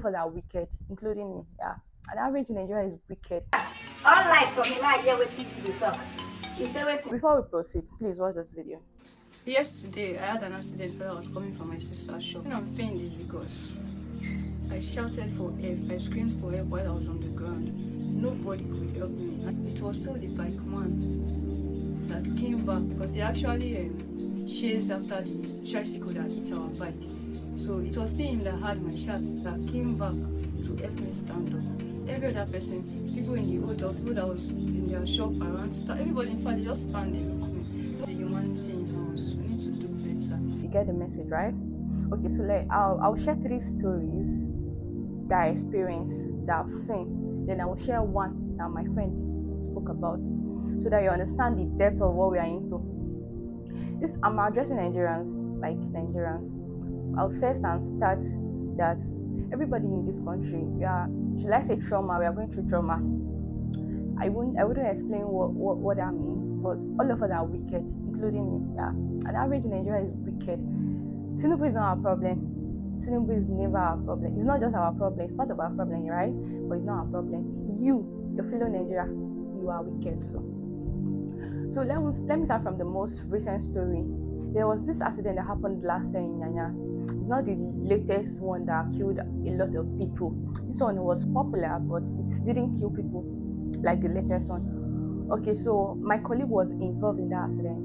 us are wicked, including me. Yeah, an average in Nigeria is wicked. All light from me now, hear wetin you dey talk. You say wetin? Before we proceed, please watch this video. Yesterday, I had an accident while I was coming from my sister's shop. I'm paying this because I shouted for help. I screamed for help while I was on the ground. Nobody could help me. And it was still the bike man that came back because they actually chased after the tricycle that hit our bike. So it was still him that had my shirt that came back to help me stand up. Every other person, people in the hold up, people that was in their shop around, everybody in fact, they just stand there look me. The humanity in us, we need to do better. You get the message, right? Okay, so I'll share 3 stories that I experienced, that I've seen. Then I will share one that my friend spoke about, so that you understand the depth of what we are into. I'm addressing Nigerians, like Nigerians. I'll first and start that everybody in this country, should I say trauma? We are going through trauma. I wouldn't explain what I mean, but all of us are wicked, including me. Yeah, an average in Nigeria is wicked. Tinubu is not our problem. Tinubu is never our problem. It's not just our problem. It's part of our problem, right? But it's not our problem. Your fellow Nigeria, you are wicked. So let me start from the most recent story. There was this accident that happened last year in Nyanya. It's not the latest one that killed a lot of people. This one was popular, but it didn't kill people like the latest one. Okay, so my colleague was involved in that accident.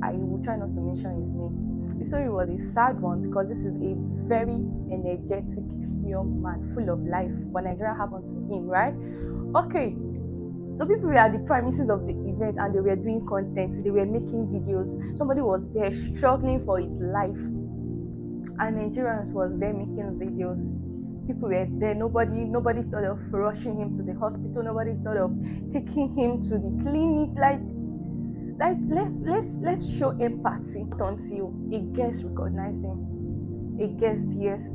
I will try not to mention his name. The story was a sad one because this is a very energetic young man full of life. But Nigeria happened to him, right? Okay. So people were at the premises of the event and they were doing content. They were making videos. Somebody was there struggling for his life. And Nigerians was there making videos. People were there. Nobody thought of rushing him to the hospital. Nobody thought of taking him to the clinic. Like let's show empathy until a guest recognized him. A guest, yes.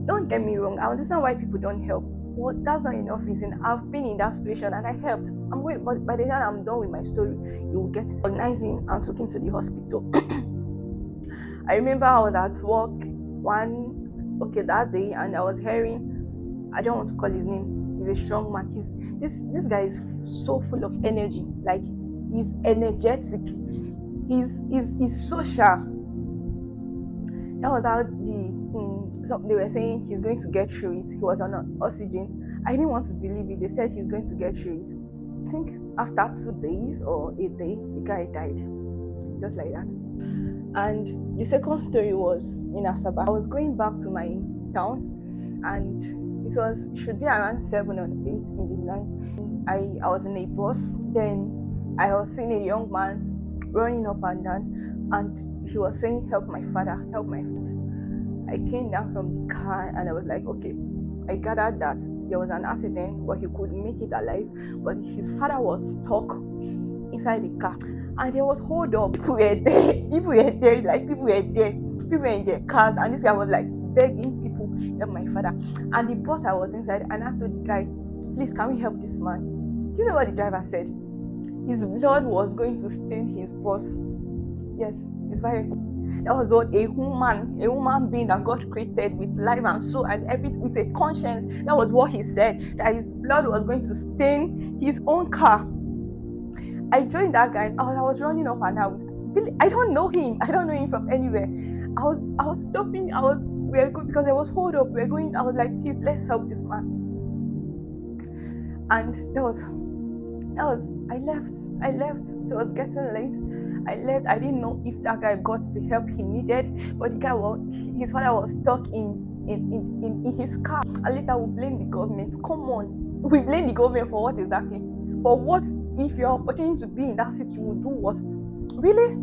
Don't get me wrong. I understand why people don't help. But that's not enough reason. I've been in that situation and I helped. But by the time I'm done with my story, you will get recognizing and took him to the hospital. I remember I was at work that day, and I was hearing, I don't want to call his name. He's a strong man. This guy is so full of energy. Like, he's energetic. He's social. That was how they were saying he's going to get through it. He was on oxygen. I didn't want to believe it. They said he's going to get through it. I think after 2 days or a day, the guy died. Just like that. And the second story was in Asaba. I was going back to my town, and it should be around 7 or 8 in the night. I was in a bus. Then I was seeing a young man running up and down, and he was saying, "Help my father, help my father." I came down from the car and I was like, okay. I gathered that there was an accident, but he could make it alive. But his father was stuck inside the car. And there was hold up. People were there. People were in their cars. And this guy was like begging people, help my father. And the bus, I was inside, and I told the guy, please, can we help this man? Do you know what the driver said? His blood was going to stain his bus. Yes, his vehicle. That was what a human being that God created with life and soul and everything, with a conscience. That was what he said, that his blood was going to stain his own car. I joined that guy. I was running up and out. I don't know him. I don't know him from anywhere. I was stopping. We were good because I was hold up. We were going. I was like, please, let's help this man. And that was. I left. It was getting late. I left. I didn't know if that guy got the help he needed, but the guy his father was stuck in his car. And later we blame the government. Come on, we blame the government for what exactly? For what if your opportunity to be in that city, you would do worst? Really?